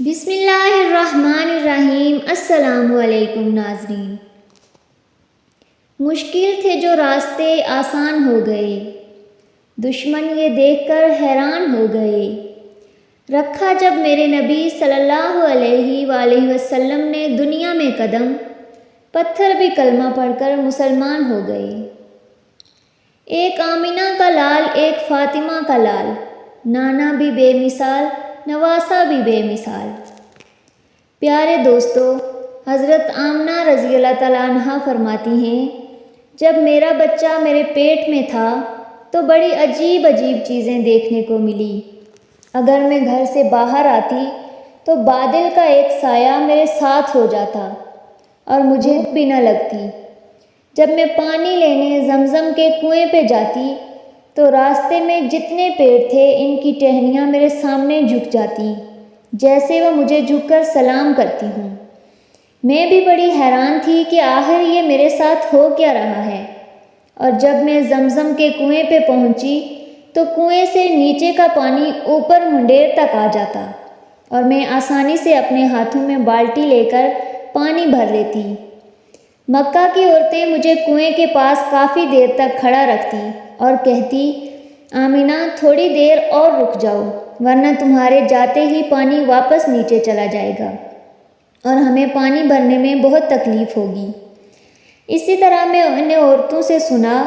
بسم اللہ الرحمن الرحیم۔ السلام علیکم ناظرین۔ مشکل تھے جو راستے آسان ہو گئے، دشمن یہ دیکھ کر حیران ہو گئے۔ رکھا جب میرے نبی صلی اللہ علیہ وآلہ وسلم نے دنیا میں قدم، پتھر بھی کلمہ پڑھ کر مسلمان ہو گئے۔ ایک آمینہ کا لال، ایک فاطمہ کا لال، نانا بھی بے مثال، نواسا بھی بے مثال۔ پیارے دوستو، حضرت آمنہ رضی اللہ تعالیٰ عنہا فرماتی ہیں، جب میرا بچہ میرے پیٹ میں تھا تو بڑی عجیب عجیب چیزیں دیکھنے کو ملی۔ اگر میں گھر سے باہر آتی تو بادل کا ایک سایہ میرے ساتھ ہو جاتا اور مجھے بھی نہ لگتی۔ جب میں پانی لینے زمزم کے کنویں پہ جاتی تو راستے میں جتنے پیڑ تھے ان کی ٹہنیاں میرے سامنے جھک جاتی، جیسے وہ مجھے جھک کر سلام کرتی ہوں۔ میں بھی بڑی حیران تھی کہ آخر یہ میرے ساتھ ہو کیا رہا ہے۔ اور جب میں زمزم کے کنویں پہ پہنچی تو کنویں سے نیچے کا پانی اوپر منڈیر تک آ جاتا اور میں آسانی سے اپنے ہاتھوں میں بالٹی لے کر پانی بھر لیتی۔ مکہ کی عورتیں مجھے کنویں کے پاس کافی دیر تک کھڑا رکھتی اور کہتی، آمینہ تھوڑی دیر اور رک جاؤ ورنہ تمہارے جاتے ہی پانی واپس نیچے چلا جائے گا اور ہمیں پانی بھرنے میں بہت تکلیف ہوگی۔ اسی طرح میں ان عورتوں سے سنا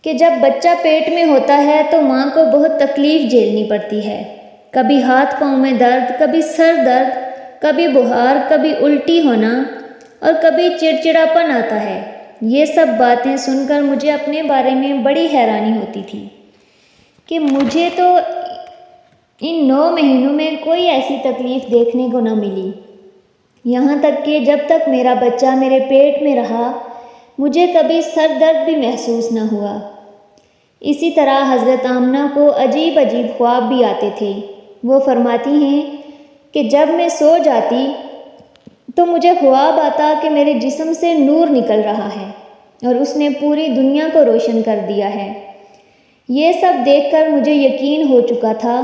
کہ جب بچہ پیٹ میں ہوتا ہے تو ماں کو بہت تکلیف جھیلنی پڑتی ہے، کبھی ہاتھ پاؤں میں درد، کبھی سر درد، کبھی بخار، کبھی الٹی ہونا اور کبھی چڑچڑاپن آتا ہے۔ یہ سب باتیں سن کر مجھے اپنے بارے میں بڑی حیرانی ہوتی تھی کہ مجھے تو ان 9 مہینوں میں کوئی ایسی تکلیف دیکھنے کو نہ ملی۔ یہاں تک کہ جب تک میرا بچہ میرے پیٹ میں رہا مجھے کبھی سر درد بھی محسوس نہ ہوا۔ اسی طرح حضرت آمنہ کو عجیب عجیب خواب بھی آتے تھے۔ وہ فرماتی ہیں کہ جب میں سو جاتی تو مجھے خواب آتا کہ میرے جسم سے نور نکل رہا ہے اور اس نے پوری دنیا کو روشن کر دیا ہے۔ یہ سب دیکھ کر مجھے یقین ہو چکا تھا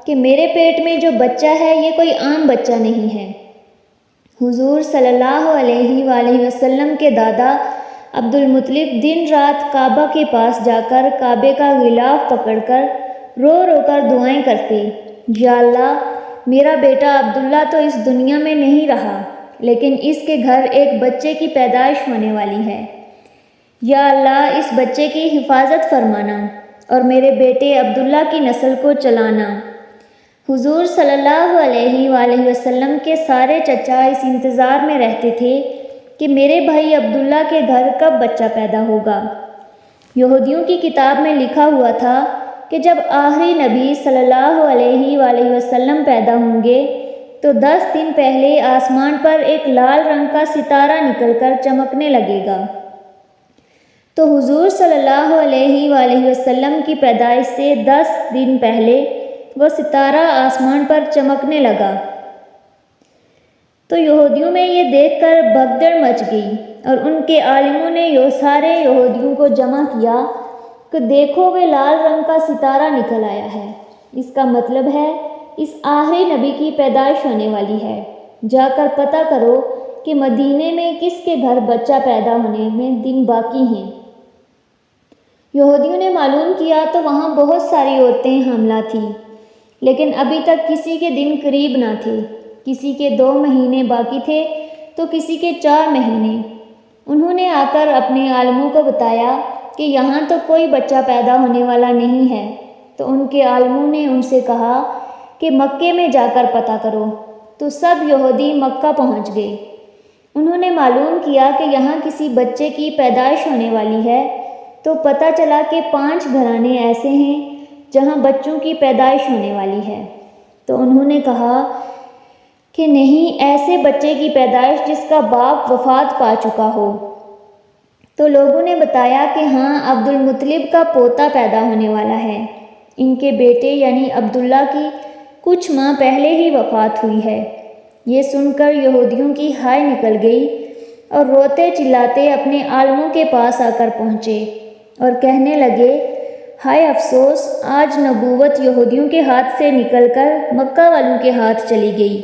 کہ میرے پیٹ میں جو بچہ ہے یہ کوئی عام بچہ نہیں ہے۔ حضور صلی اللہ علیہ وآلہ وسلم کے دادا عبد المطلب دن رات کعبہ کے پاس جا کر کعبے کا غلاف پکڑ کر رو رو کر دعائیں کرتے، یا اللہ میرا بیٹا عبداللہ تو اس دنیا میں نہیں رہا لیکن اس کے گھر ایک بچے کی پیدائش ہونے والی ہے۔ یا اللہ اس بچے کی حفاظت فرمانا اور میرے بیٹے عبداللہ کی نسل کو چلانا۔ حضور صلی اللہ علیہ وآلہ وسلم کے سارے چچا اس انتظار میں رہتے تھے کہ میرے بھائی عبداللہ کے گھر کب بچہ پیدا ہوگا۔ یہودیوں کی کتاب میں لکھا ہوا تھا کہ جب آخری نبی صلی اللہ علیہ وآلہ وسلم پیدا ہوں گے تو 10 دن پہلے آسمان پر ایک لال رنگ کا ستارہ نکل کر چمکنے لگے گا۔ تو حضور صلی اللہ علیہ وآلہ وسلم کی پیدائش سے 10 دن پہلے وہ ستارہ آسمان پر چمکنے لگا۔ تو یہودیوں میں یہ دیکھ کر بھگدڑ مچ گئی اور ان کے عالموں نے سارے یہودیوں کو جمع کیا کہ دیکھو وہ لال رنگ کا ستارہ نکل آیا ہے، اس کا مطلب ہے اس آخری نبی کی پیدائش ہونے والی ہے۔ جا کر پتہ کرو کہ مدینے میں کس کے گھر بچہ پیدا ہونے میں دن باقی ہیں۔ یہودیوں نے معلوم کیا تو وہاں بہت ساری عورتیں حاملہ تھیں لیکن ابھی تک کسی کے دن قریب نہ تھے۔ کسی کے 2 مہینے باقی تھے تو کسی کے 4 مہینے۔ انہوں نے آ کر اپنے عالموں کو بتایا کہ یہاں تو کوئی بچہ پیدا ہونے والا نہیں ہے۔ تو ان کے عالموں نے ان سے کہا کہ مکے میں جا کر پتہ کرو۔ تو سب یہودی مکہ پہنچ گئے۔ انہوں نے معلوم کیا کہ یہاں کسی بچے کی پیدائش ہونے والی ہے تو پتہ چلا کہ 5 گھرانے ایسے ہیں جہاں بچوں کی پیدائش ہونے والی ہے۔ تو انہوں نے کہا کہ نہیں، ایسے بچے کی پیدائش جس کا باپ وفات پا چکا ہو۔ تو لوگوں نے بتایا کہ ہاں، عبد المطلب کا پوتا پیدا ہونے والا ہے۔ ان کے بیٹے یعنی عبداللہ کی کچھ ماہ پہلے ہی وفات ہوئی ہے۔ یہ سن کر یہودیوں کی ہائے نکل گئی اور روتے چلاتے اپنے عالموں کے پاس آ کر پہنچے اور کہنے لگے، ہائے افسوس، آج نبوت یہودیوں کے ہاتھ سے نکل کر مکہ والوں کے ہاتھ چلی گئی۔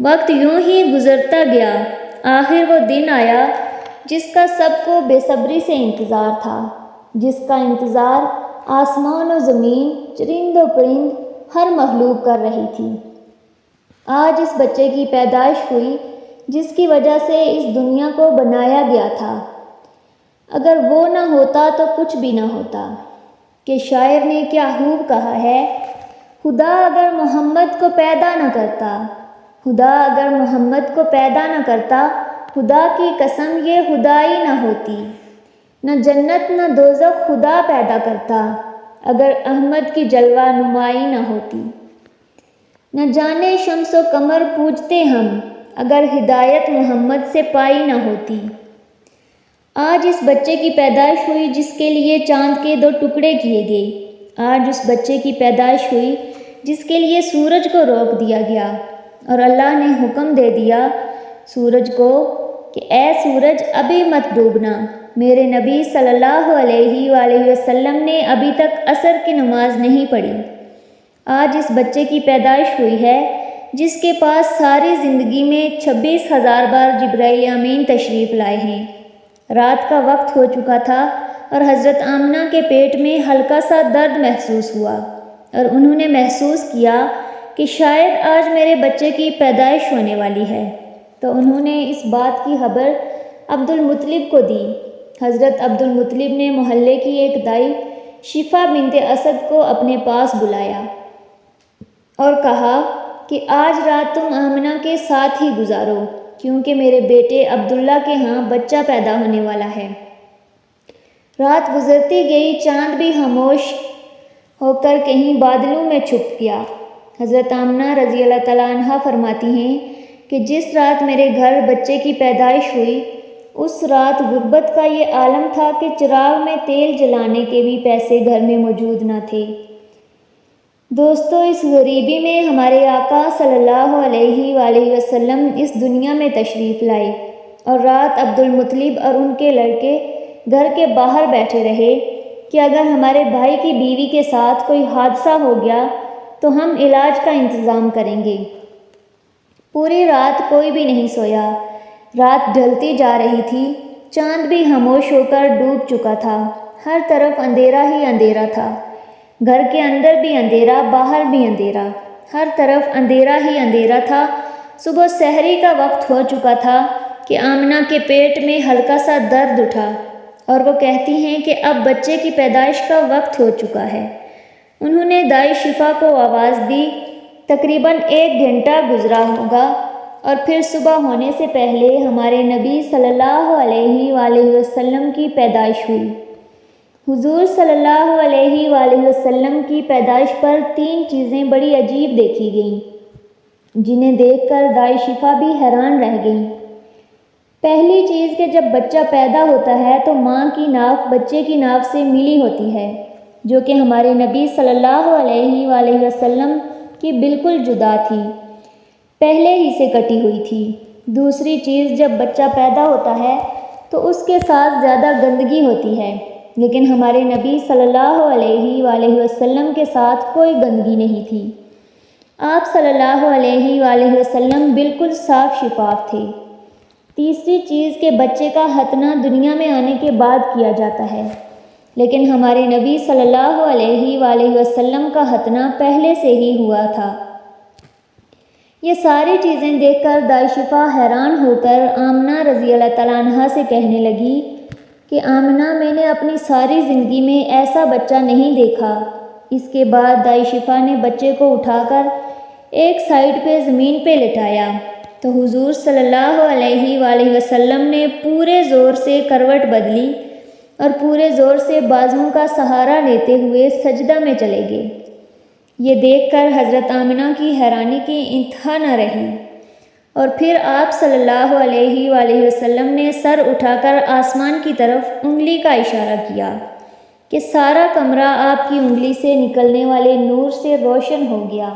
وقت یوں ہی گزرتا گیا، آخر وہ دن آیا جس کا سب کو بے صبری سے انتظار تھا، جس کا انتظار آسمان و زمین، چرند و پرند، ہر مخلوق کر رہی تھی۔ آج اس بچے کی پیدائش ہوئی جس کی وجہ سے اس دنیا کو بنایا گیا تھا۔ اگر وہ نہ ہوتا تو کچھ بھی نہ ہوتا۔ کہ شاعر نے کیا خوب کہا ہے، خدا اگر محمد کو پیدا نہ کرتا، خدا اگر محمد کو پیدا نہ کرتا، خدا کی قسم یہ خدائی نہ ہوتی۔ نہ جنت نہ دوزخ خدا پیدا کرتا، اگر احمد کی جلوہ نمائی نہ ہوتی۔ نہ جانے شمس و قمر پوجتے ہم، اگر ہدایت محمد سے پائی نہ ہوتی۔ آج اس بچے کی پیدائش ہوئی جس کے لیے چاند کے 2 ٹکڑے کیے گئے۔ آج اس بچے کی پیدائش ہوئی جس کے لیے سورج کو روک دیا گیا، اور اللہ نے حکم دے دیا سورج کو کہ اے سورج ابھی مت ڈوبنا۔ میرے نبی صلی اللہ علیہ وآلہ وسلم نے ابھی تک عصر کی نماز نہیں پڑھی۔ آج اس بچے کی پیدائش ہوئی ہے جس کے پاس ساری زندگی میں 26,000 بار جبرائیل امین تشریف لائے ہیں۔ رات کا وقت ہو چکا تھا اور حضرت آمنہ کے پیٹ میں ہلکا سا درد محسوس ہوا، اور انہوں نے محسوس کیا کہ شاید آج میرے بچے کی پیدائش ہونے والی ہے، تو انہوں نے اس بات کی خبر عبد المطلب کو دی۔ حضرت عبد المطلب نے محلے کی ایک دائی شفا بنت اسد کو اپنے پاس بلایا اور کہا کہ آج رات تم آمنہ کے ساتھ ہی گزارو، کیونکہ میرے بیٹے عبداللہ کے ہاں بچہ پیدا ہونے والا ہے۔ رات گزرتی گئی، چاند بھی خاموش ہو کر کہیں بادلوں میں چھپ گیا۔ حضرت آمنہ رضی اللہ تعالیٰ عنہا فرماتی ہیں کہ جس رات میرے گھر بچے کی پیدائش ہوئی، اس رات غربت کا یہ عالم تھا کہ چراغ میں تیل جلانے کے بھی پیسے گھر میں موجود نہ تھے۔ دوستو، اس غریبی میں ہمارے آقا صلی اللہ علیہ وآلہ وسلم اس دنیا میں تشریف لائے، اور رات عبد المطلب اور ان کے لڑکے گھر کے باہر بیٹھے رہے کہ اگر ہمارے بھائی کی بیوی کے ساتھ کوئی حادثہ ہو گیا تو ہم علاج کا انتظام کریں گے۔ پوری رات کوئی بھی نہیں سویا۔ رات ڈھلتی جا رہی تھی، چاند بھی خاموش ہو کر ڈوب چکا تھا، ہر طرف اندھیرا ہی اندھیرا تھا۔ گھر کے اندر بھی اندھیرا، باہر بھی اندھیرا، ہر طرف اندھیرا ہی اندھیرا تھا۔ صبح سحری کا وقت ہو چکا تھا کہ آمنہ کے پیٹ میں ہلکا سا درد اٹھا، اور وہ کہتی ہیں کہ اب بچے کی پیدائش کا وقت ہو چکا ہے۔ انہوں نے دائی شفا کو آواز دی۔ تقریباً 1 گھنٹہ گزرا ہوگا، اور پھر صبح ہونے سے پہلے ہمارے نبی صلی اللہ علیہ وآلہ وسلم کی پیدائش ہوئی۔ حضور صلی اللہ علیہ وآلہ وسلم کی پیدائش پر 3 چیزیں بڑی عجیب دیکھی گئیں، جنہیں دیکھ کر دائی شفا بھی حیران رہ گئیں۔ پہلی چیز کہ جب بچہ پیدا ہوتا ہے تو ماں کی ناف بچے کی ناف سے ملی ہوتی ہے، جو کہ ہمارے نبی صلی اللہ علیہ وآلہ وسلم کی بالکل جدا تھی، پہلے ہی سے کٹی ہوئی تھی۔ دوسری چیز، جب بچہ پیدا ہوتا ہے تو اس کے ساتھ زیادہ گندگی ہوتی ہے، لیکن ہمارے نبی صلی اللہ علیہ وآلہ وسلم کے ساتھ کوئی گندگی نہیں تھی۔ آپ صلی اللہ علیہ وآلہ وسلم بالکل صاف شفاف تھے۔ تیسری چیز کہ بچے کا ختنہ دنیا میں آنے کے بعد کیا جاتا ہے، لیکن ہمارے نبی صلی اللہ علیہ وآلہ وسلم کا ختنہ پہلے سے ہی ہوا تھا۔ یہ ساری چیزیں دیکھ کر دائی شفا حیران ہو کر آمنہ رضی اللہ تعالیٰ عنہا سے کہنے لگی کہ آمنہ، میں نے اپنی ساری زندگی میں ایسا بچہ نہیں دیکھا۔ اس کے بعد دائی شفا نے بچے کو اٹھا کر ایک سائیڈ پہ زمین پہ لٹایا تو حضور صلی اللہ علیہ وآلہ وسلم نے پورے زور سے کروٹ بدلی اور پورے زور سے بازوؤں کا سہارا لیتے ہوئے سجدہ میں چلے گئے۔ یہ دیکھ کر حضرت آمنہ کی حیرانی کی انتہا نہ رہی، اور پھر آپ صلی اللہ علیہ وآلہ وسلم نے سر اٹھا کر آسمان کی طرف انگلی کا اشارہ کیا کہ سارا کمرہ آپ کی انگلی سے نکلنے والے نور سے روشن ہو گیا۔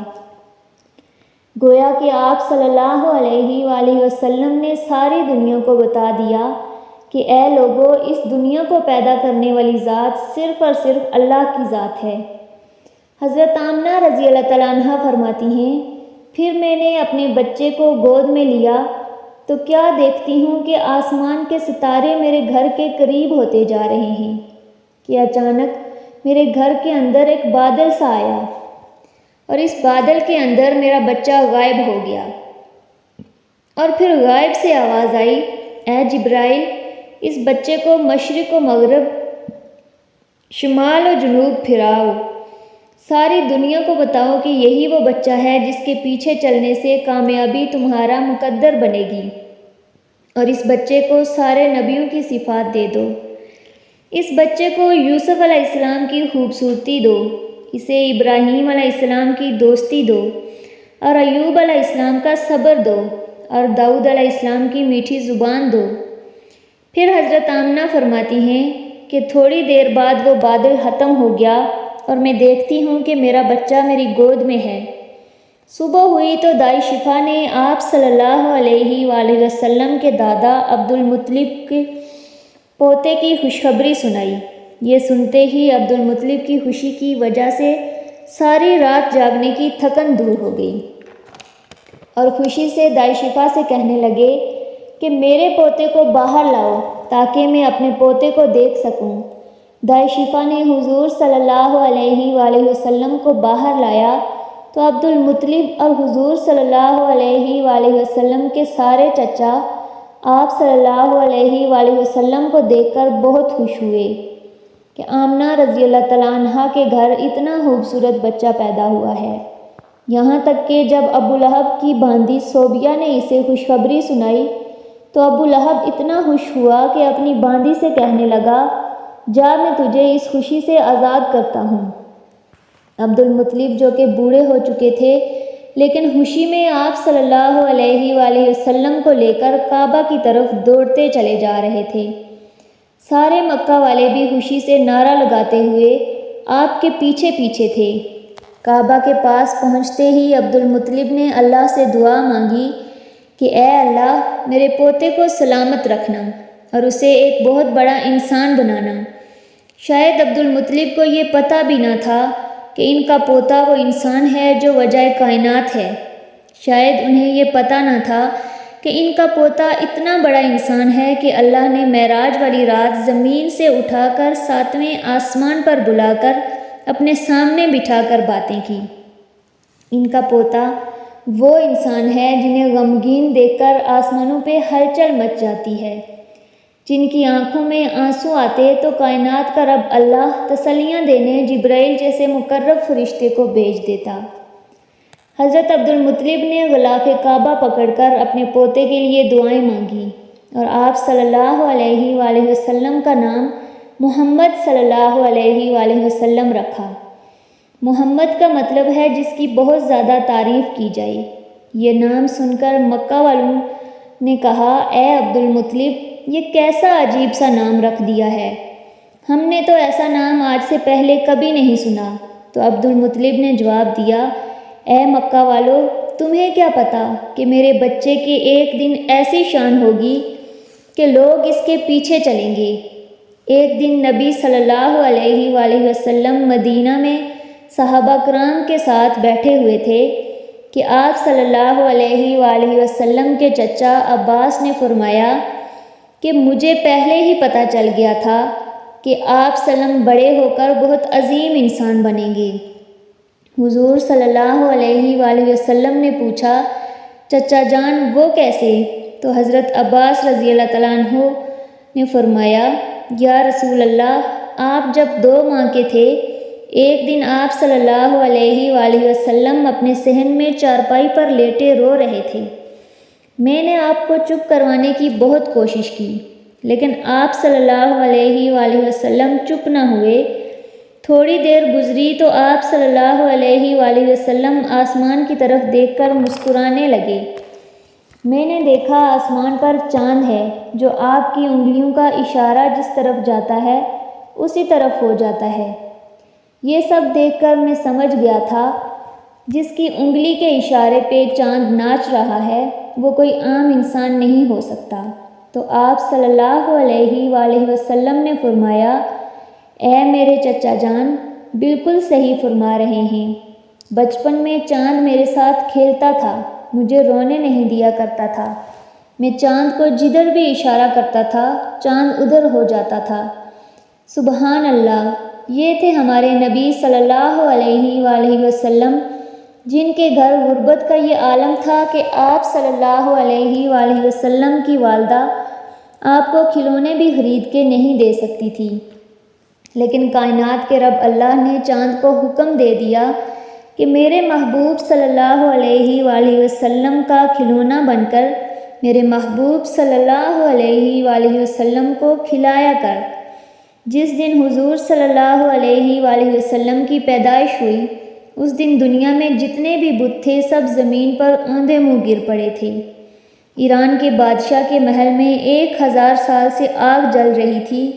گویا کہ آپ صلی اللہ علیہ وآلہ وسلم نے ساری دنیا کو بتا دیا کہ اے لوگو، اس دنیا کو پیدا کرنے والی ذات صرف اور صرف اللہ کی ذات ہے۔ حضرت آمنہ رضی اللہ تعالیٰ عنہ فرماتی ہیں، پھر میں نے اپنے بچے کو گود میں لیا تو کیا دیکھتی ہوں کہ آسمان کے ستارے میرے گھر کے قریب ہوتے جا رہے ہیں کہ اچانک میرے گھر کے اندر ایک بادل سا آیا اور اس بادل کے اندر میرا بچہ غائب ہو گیا، اور پھر غائب سے آواز آئی، اے جبرائیل، اس بچے کو مشرق و مغرب، شمال و جنوب پھراؤ، ساری دنیا کو بتاؤ کہ یہی وہ بچہ ہے جس کے پیچھے چلنے سے کامیابی تمہارا مقدر بنے گی، اور اس بچے کو سارے نبیوں کی صفات دے دو۔ اس بچے کو یوسف علیہ السلام کی خوبصورتی دو، اسے ابراہیم علیہ السلام کی دوستی دو، اور ایوب علیہ السلام کا صبر دو، اور داؤد علیہ السلام کی میٹھی زبان دو۔ پھر حضرت آمنہ فرماتی ہیں کہ تھوڑی دیر بعد وہ بادل ختم ہو گیا اور میں دیکھتی ہوں کہ میرا بچہ میری گود میں ہے۔ صبح ہوئی تو دائی شفا نے آپ صلی اللہ علیہ وآلہ وسلم کے دادا عبد المطلب کے پوتے کی خوشخبری سنائی۔ یہ سنتے ہی عبد المطلب کی خوشی کی وجہ سے ساری رات جاگنے کی تھکن دور ہو گئی، اور خوشی سے دائی شفا سے کہنے لگے کہ میرے پوتے کو باہر لاؤ تاکہ میں اپنے پوتے کو دیکھ سکوں۔ دائی شفا نے حضور صلی اللہ علیہ وآلہ وسلم کو باہر لایا تو عبد المطلب اور حضور صلی اللہ علیہ وآلہ وسلم کے سارے چچا آپ صلی اللہ علیہ وآلہ وسلم کو دیکھ کر بہت خوش ہوئے کہ آمنہ رضی اللہ تعالیٰ عنہ کے گھر اتنا خوبصورت بچہ پیدا ہوا ہے۔ یہاں تک کہ جب ابو لہب کی باندی صوبیہ نے اسے خوشخبری سنائی تو ابو لہب اتنا خوش ہوا کہ اپنی باندی سے کہنے لگا، جا میں تجھے اس خوشی سے آزاد کرتا ہوں۔ عبد المطلب جو کہ بوڑھے ہو چکے تھے لیکن خوشی میں آپ صلی اللہ علیہ وآلہ وسلم کو لے کر کعبہ کی طرف دوڑتے چلے جا رہے تھے۔ سارے مکہ والے بھی خوشی سے نعرہ لگاتے ہوئے آپ کے پیچھے پیچھے تھے۔ کعبہ کے پاس پہنچتے ہی عبد المطلب نے اللہ سے دعا مانگی کہ اے اللہ، میرے پوتے کو سلامت رکھنا اور اسے ایک بہت بڑا انسان بنانا۔ شاید عبد المطلب کو یہ پتہ بھی نہ تھا کہ ان کا پوتا وہ انسان ہے جو وجہ کائنات ہے۔ شاید انہیں یہ پتہ نہ تھا کہ ان کا پوتا اتنا بڑا انسان ہے کہ اللہ نے معراج والی رات زمین سے اٹھا کر 7ویں آسمان پر بلا کر اپنے سامنے بٹھا کر باتیں کی۔ ان کا پوتا وہ انسان ہے جنہیں غمگین دیکھ کر آسمانوں پہ ہلچل مچ جاتی ہے، جن کی آنکھوں میں آنسو آتے تو کائنات کا رب اللہ تسلیاں دینے جبرائیل جیسے مقرب فرشتے کو بھیج دیتا۔ حضرت عبد المطلب نے غلاف کعبہ پکڑ کر اپنے پوتے کے لیے دعائیں مانگی اور آپ صلی اللہ علیہ وآلہ وسلم کا نام محمد صلی اللہ علیہ وآلہ وسلم رکھا۔ محمد کا مطلب ہے جس کی بہت زیادہ تعریف کی جائے۔ یہ نام سن کر مکہ والوں نے کہا، اے عبد المطلب، یہ کیسا عجیب سا نام رکھ دیا ہے، ہم نے تو ایسا نام آج سے پہلے کبھی نہیں سنا۔ تو عبد المطلب نے جواب دیا، اے مکہ والو، تمہیں کیا پتہ کہ میرے بچے کے ایک دن ایسی شان ہوگی کہ لوگ اس کے پیچھے چلیں گے۔ ایک دن نبی صلی اللہ علیہ وآلہ وسلم مدینہ میں صحابہ کرام کے ساتھ بیٹھے ہوئے تھے کہ آپ صلی اللہ علیہ وآلہ وسلم کے چچا عباس نے فرمایا کہ مجھے پہلے ہی پتہ چل گیا تھا کہ آپ سلم بڑے ہو کر بہت عظیم انسان بنیں گے۔ حضور صلی اللہ علیہ وآلہ وسلم نے پوچھا، چچا جان وہ کیسے؟ تو حضرت عباس رضی اللہ تعالیٰ عنہ نے فرمایا، یا رسول اللہ، آپ جب 2 ماہ کے تھے، ایک دن آپ صلی اللہ علیہ وآلہ وسلم اپنے صحن میں چارپائی پر لیٹے رو رہے تھے۔ میں نے آپ کو چپ کروانے کی بہت کوشش کی لیکن آپ صلی اللہ علیہ وآلہ وسلم چپ نہ ہوئے۔ تھوڑی دیر گزری تو آپ صلی اللہ علیہ وآلہ وسلم آسمان کی طرف دیکھ کر مسکرانے لگے۔ میں نے دیکھا آسمان پر چاند ہے جو آپ کی انگلیوں کا اشارہ جس طرف جاتا ہے اسی طرف ہو جاتا ہے۔ یہ سب دیکھ کر میں سمجھ گیا تھا جس کی انگلی کے اشارے پہ چاند ناچ رہا ہے وہ کوئی عام انسان نہیں ہو سکتا۔ تو آپ صلی اللہ علیہ وآلہ وسلم نے فرمایا، اے میرے چچا جان، بالکل صحیح فرما رہے ہیں۔ بچپن میں چاند میرے ساتھ کھیلتا تھا، مجھے رونے نہیں دیا کرتا تھا۔ میں چاند کو جدھر بھی اشارہ کرتا تھا، چاند ادھر ہو جاتا تھا۔ سبحان اللہ! یہ تھے ہمارے نبی صلی اللہ علیہ وآلہ وسلم، جن کے گھر غربت کا یہ عالم تھا کہ آپ صلی اللہ علیہ وآلہ وسلم کی والدہ آپ کو کھلونے بھی خرید کے نہیں دے سکتی تھی، لیکن کائنات کے رب اللہ نے چاند کو حکم دے دیا کہ میرے محبوب صلی اللہ علیہ وآلہ وسلم کا کھلونا بن کر میرے محبوب صلی اللہ علیہ وآلہ وسلم کو کھلایا کر۔ جس دن حضور صلی اللہ علیہ وآلہ وسلم کی پیدائش ہوئی، اس دن دنیا میں جتنے بھی بت تھے سب زمین پر اوندے منہ گر پڑے تھے۔ ایران کے بادشاہ کے محل میں 1000 سال سے آگ جل رہی تھی۔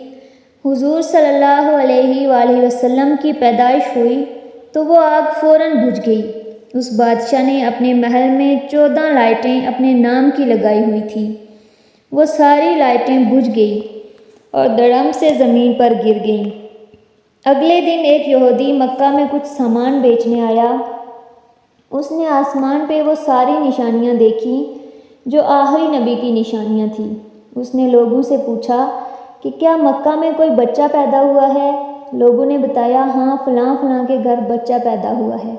حضور صلی اللہ علیہ وآلہ وسلم کی پیدائش ہوئی تو وہ آگ فوراً بجھ گئی۔ اس بادشاہ نے اپنے محل میں 14 لائٹیں اپنے نام کی لگائی ہوئی تھیں، وہ ساری لائٹیں بجھ گئیں اور دڑم سے زمین پر گر گئیں۔ اگلے دن ایک یہودی مکہ میں کچھ سامان بیچنے آیا۔ اس نے آسمان پہ وہ ساری نشانیاں دیکھیں جو آخری نبی کی نشانیاں تھیں۔ اس نے لوگوں سے پوچھا کہ کیا مکہ میں کوئی بچہ پیدا ہوا ہے؟ لوگوں نے بتایا، ہاں فلاں فلاں کے گھر بچہ پیدا ہوا ہے۔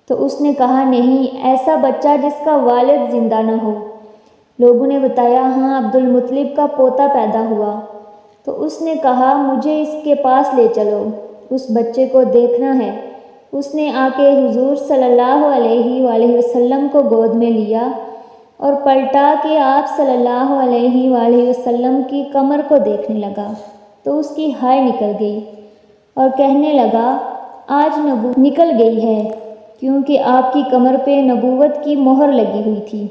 تو اس نے کہا، نہیں، ایسا بچہ جس کا والد زندہ نہ ہو۔ لوگوں نے بتایا، ہاں عبد المطلب کا پوتا پیدا ہوا۔ تو اس نے کہا، مجھے اس کے پاس لے چلو، اس بچے کو دیکھنا ہے۔ اس نے آ کے حضور صلی اللہ علیہ وآلہ وسلم کو گود میں لیا اور پلٹا کے آپ صلی اللہ علیہ وآلہ وسلم کی کمر کو دیکھنے لگا تو اس کی ہائے نکل گئی اور کہنے لگا، آج نبوت نکل گئی ہے، کیونکہ آپ کی کمر پہ نبوت کی مہر لگی ہوئی تھی۔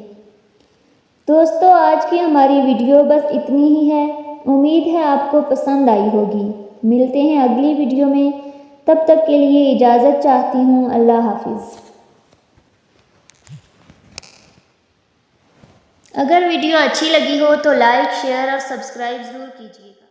دوستو، آج کی ہماری ویڈیو بس اتنی ہی ہے۔ امید ہے آپ کو پسند آئی ہوگی۔ ملتے ہیں اگلی ویڈیو میں، تب تک کے لیے اجازت چاہتی ہوں۔ اللہ حافظ۔ اگر ویڈیو اچھی لگی ہو تو لائک، شیئر اور سبسکرائب ضرور کیجیے گا۔